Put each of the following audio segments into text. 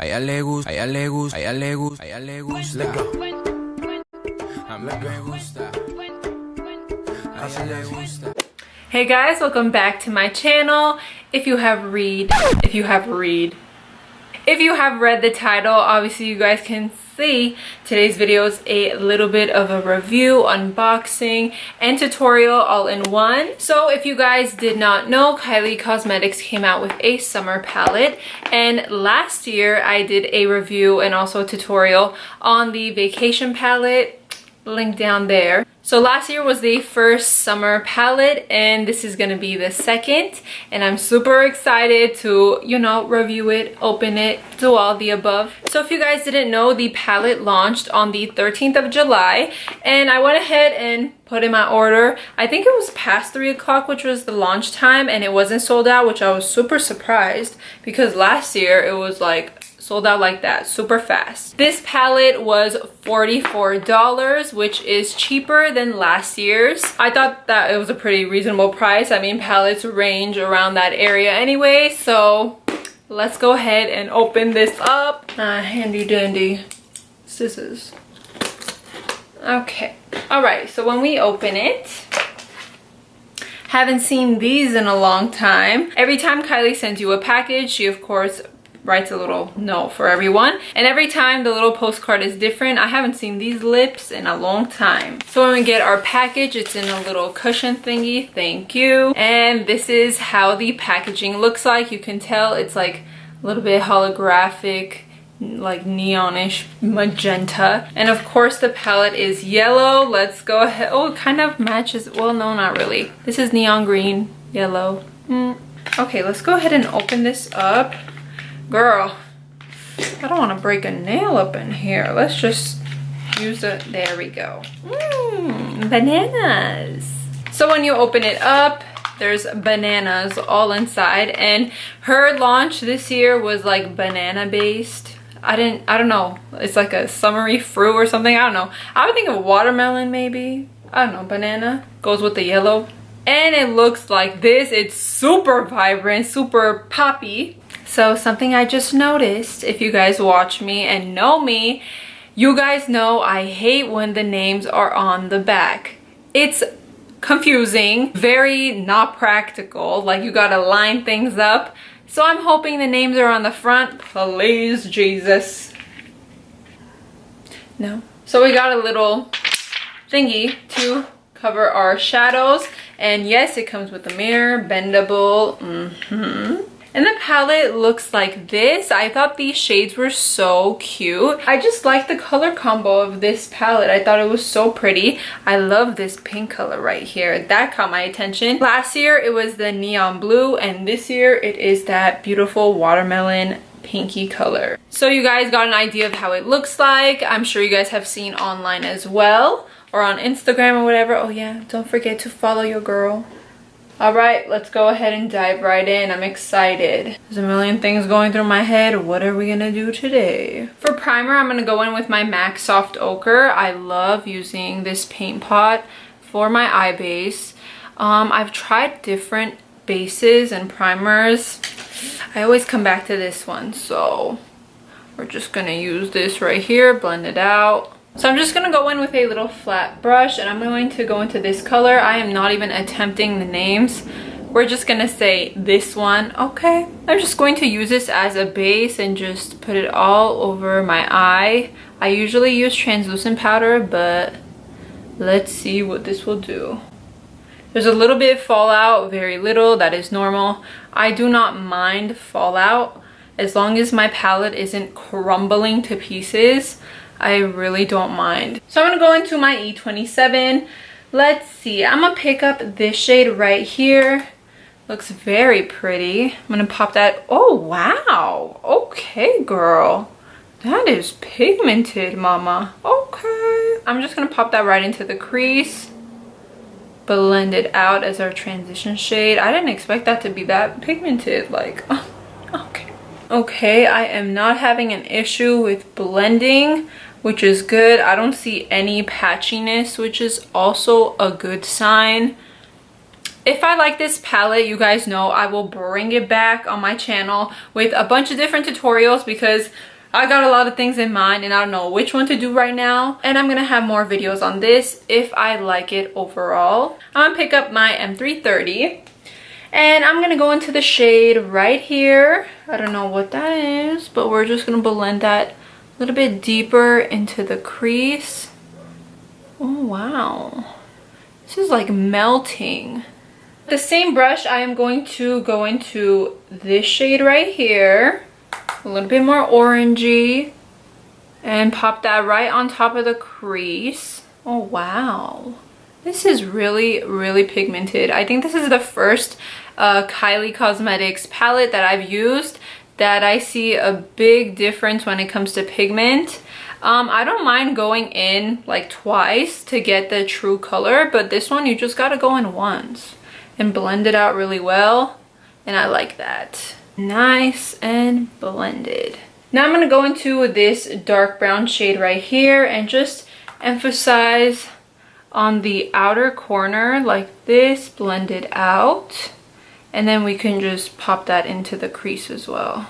A ella le gusta, a ella le gusta, a ella le gusta, a ella le gusta. Let go. A mí me gusta. A ella le gusta. Hey guys, welcome back to my channel. If you have read the title, obviously you guys can see today's video is a little bit of a review, unboxing, and tutorial all in one. So if you guys did not know, Kylie Cosmetics came out with a summer palette, and last year I did a review and also a tutorial on the vacation palette, link down there. So last year was the first summer palette and this is gonna be the second, and I'm super excited to, you know, review it, open it, do all the above. So if you guys didn't know, the palette launched on the 13th of July and I went ahead and put in my order. I think it was past 3 o'clock, which was the launch time, and it wasn't sold out, which I was super surprised because last year it was like sold out like that, super fast. This palette was $44, which is cheaper than last year's. I thought that it was a pretty reasonable price. I mean, palettes range around that area anyway, so let's go ahead and open this up. Handy dandy scissors. Okay, all right, so when we open it, haven't seen these in a long time. Every time Kylie sends you a package, she of course writes a little note for everyone, and every time the little postcard is different. I haven't seen these lips in a long time. So when we get our package, it's in a little cushion thingy, thank you, and this is how the packaging looks like. You can tell it's like a little bit holographic, like neonish magenta, and of course the palette is yellow. Let's go ahead. Oh, it kind of matches, well, no, not really. This is neon green, yellow. Okay, let's go ahead and open this up. Girl, I don't want to break a nail up in here. Let's just use it. There we go. Bananas. So when you open it up, there's bananas all inside, and her launch this year was like banana based. I don't know. It's like a summery fruit or something. I don't know. I would think of watermelon maybe. I don't know. Banana goes with the yellow. And it looks like this. It's super vibrant, super poppy. So something I just noticed, if you guys watch me and know me, you guys know I hate when the names are on the back. It's confusing, very not practical, like you gotta line things up. So I'm hoping the names are on the front, please Jesus. No. So we got a little thingy to cover our shadows, and yes, it comes with a mirror, bendable. And the palette looks like this. I thought these shades were so cute. I just like the color combo of this palette. I thought it was so pretty. I love this pink color right here. That caught my attention. Last year it was the neon blue, and this year it is that beautiful watermelon pinky color. So you guys got an idea of how it looks like. I'm sure you guys have seen online as well, or on Instagram or whatever. Oh yeah, don't forget to follow your girl. All right, let's go ahead and dive right in. I'm excited. There's a million things going through my head. What are we gonna do today? For primer, I'm gonna go in with my MAC Soft Ochre. I love using this paint pot for my eye base. I've tried different bases and primers. I always come back to this one, so we're just gonna use this right here, blend it out. So I'm just gonna go in with a little flat brush, and I'm going to go into this color. I am not even attempting the names. We're just gonna say this one, okay? I'm just going to use this as a base and just put it all over my eye. I usually use translucent powder, but let's see what this will do. There's a little bit of fallout, very little, that is normal. I do not mind fallout as long as my palette isn't crumbling to pieces. I really don't mind. So I'm gonna go into my E27. Let's see, I'm gonna pick up this shade right here. Looks very pretty. I'm gonna pop that. Oh wow, okay girl. That is pigmented, mama. Okay. I'm just gonna pop that right into the crease. Blend it out as our transition shade. I didn't expect that to be that pigmented, like, okay. Okay, I am not having an issue with blending, which is good. I don't see any patchiness, which is also a good sign. If I like this palette, you guys know I will bring it back on my channel with a bunch of different tutorials because I got a lot of things in mind and I don't know which one to do right now. And I'm gonna have more videos on this if I like it overall. I'm gonna pick up my M330 and I'm gonna go into the shade right here. I don't know what that is, but we're just gonna blend that a little bit deeper into the crease. Oh wow, this is like melting. The same brush, I am going to go into this shade right here, a little bit more orangey, and pop that right on top of the crease. Oh wow, this is really pigmented. I think this is the first Kylie Cosmetics palette that I've used that I see a big difference when it comes to pigment. I don't mind going in like twice to get the true color, but this one you just gotta go in once and blend it out really well, and I like that. Nice and blended. Now I'm gonna go into this dark brown shade right here and just emphasize on the outer corner like this, blend it out, and then we can just pop that into the crease as well.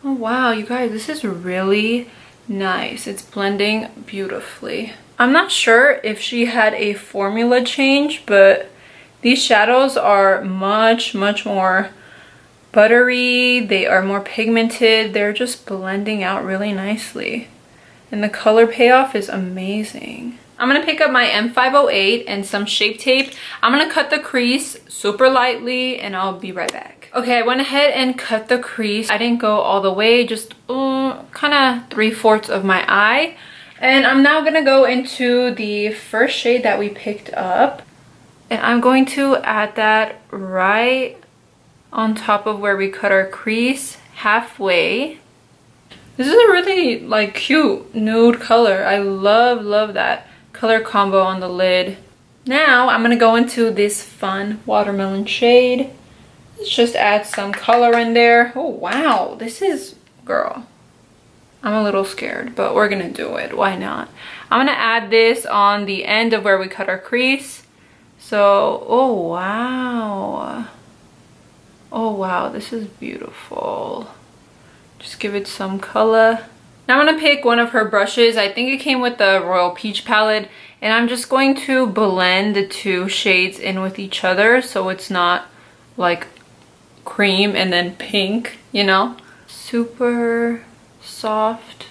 Oh wow, you guys, this is really nice. It's blending beautifully. I'm not sure if she had a formula change, but these shadows are much more buttery. They are more pigmented. They're just blending out really nicely. And the color payoff is amazing. I'm gonna pick up my M508 and some Shape Tape. I'm gonna cut the crease super lightly and I'll be right back. Okay, I went ahead and cut the crease. I didn't go all the way, just kind of 3/4 of my eye. And I'm now gonna go into the first shade that we picked up. And I'm going to add that right on top of where we cut our crease, halfway. This is a really like cute nude color. I love that color combo on the lid. Now I'm gonna go into this fun watermelon shade. Let's just add some color in there. Oh wow, this is, girl, I'm a little scared, but we're gonna do it. Why not? I'm gonna add this on the end of where we cut our crease. So, oh wow. Oh wow, this is beautiful. Just give it some color. Now I'm gonna pick one of her brushes. I think it came with the Royal Peach palette, and I'm just going to blend the two shades in with each other so it's not like cream and then pink, you know? Super soft.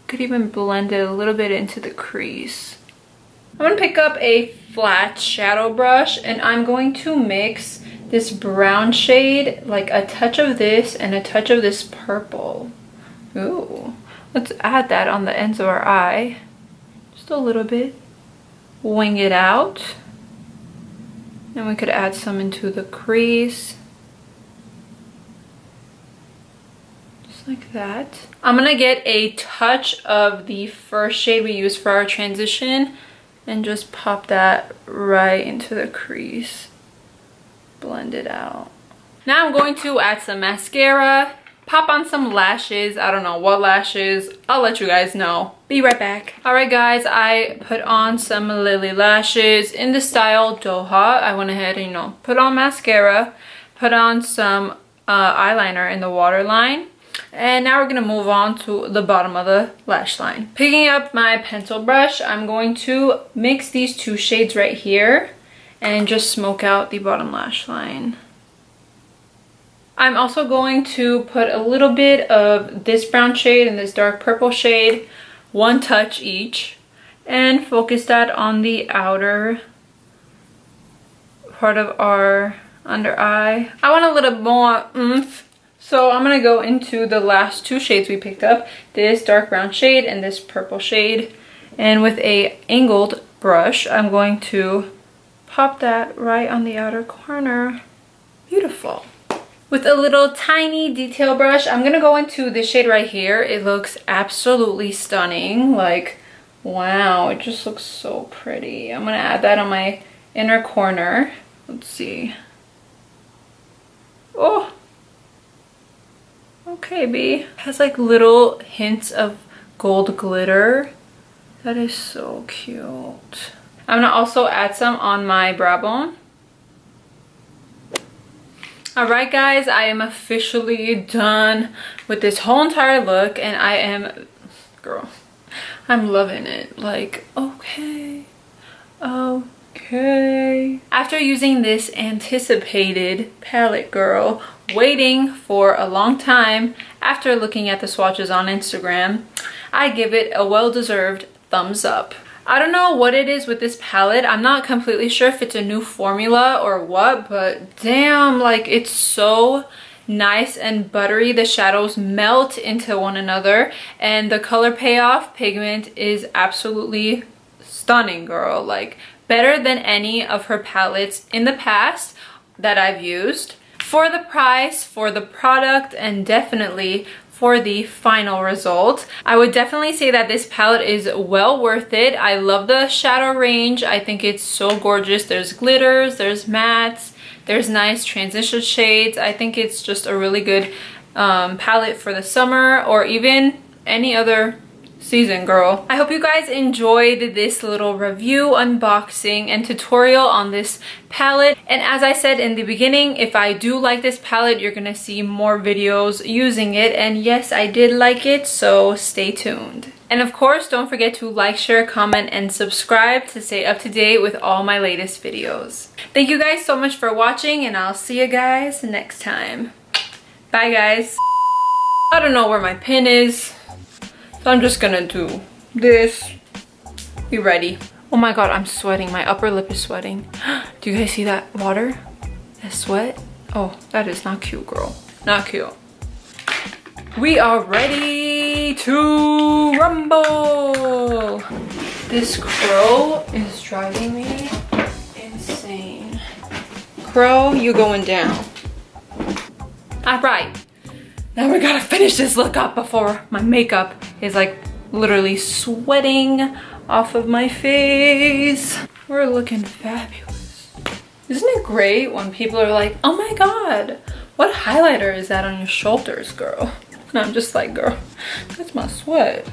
Could even blend it a little bit into the crease. I'm gonna pick up a flat shadow brush and I'm going to mix this brown shade, like a touch of this and a touch of this purple. Ooh, let's add that on the ends of our eye. Just a little bit. Wing it out. And we could add some into the crease. Just like that. I'm gonna get a touch of the first shade we used for our transition and just pop that right into the crease. Blend it out. Now I'm going to add some mascara, pop on some lashes. I don't know what lashes. I'll let you guys know. Be right back. Alright guys, I put on some Lily lashes in the style Doha. I went ahead and, you know, put on mascara, put on some eyeliner in the waterline. And now we're going to move on to the bottom of the lash line. Picking up my pencil brush, I'm going to mix these two shades right here and just smoke out the bottom lash line. I'm also going to put a little bit of this brown shade and this dark purple shade, one touch each, and focus that on the outer part of our under eye. I want a little more oomph. So I'm gonna go into the last two shades we picked up, this dark brown shade and this purple shade. And with a angled brush, I'm going to pop that right on the outer corner. Beautiful. With a little tiny detail brush, I'm gonna go into this shade right here. It looks absolutely stunning. Like, wow, it just looks so pretty. I'm gonna add that on my inner corner. Let's see. Oh. Okay, B. Has like little hints of gold glitter. That is so cute. I'm gonna also add some on my brow bone. Alright guys, I am officially done with this whole entire look and I am, girl, I'm loving it. Like, okay. After using this anticipated palette, girl, waiting for a long time after looking at the swatches on Instagram, I give it a well-deserved thumbs up. I don't know what it is with this palette. I'm not completely sure if it's a new formula or what, but damn, like it's so nice and buttery. The shadows melt into one another and the color payoff pigment is absolutely stunning, girl. Like better than any of her palettes in the past that I've used. For the price, for the product, and definitely for the final result, I would definitely say that this palette is well worth it. I love the shadow range. I think it's so gorgeous. There's glitters, there's mattes, there's nice transition shades. I think it's just a really good palette for the summer or even any other season, girl. I hope you guys enjoyed this little review, unboxing, and tutorial on this palette. And as I said in the beginning, if I do like this palette, you're gonna see more videos using it. And yes, I did like it, so stay tuned. And of course, don't forget to like, share, comment, and subscribe to stay up to date with all my latest videos. Thank you guys so much for watching, and I'll see you guys next time. Bye, guys. I don't know where my pin is, so I'm just gonna do this. Be ready. Oh my god, I'm sweating. My upper lip is sweating. Do you guys see that water? That sweat? Oh, that is not cute, girl. Not cute. We are ready to rumble. This crow is driving me insane. Crow, you going down. All right. Now we gotta finish this look up before my makeup is like literally sweating off of my face. We're looking fabulous. Isn't it great when people are like, oh my god, what highlighter is that on your shoulders, girl? And I'm just like, girl, that's my sweat.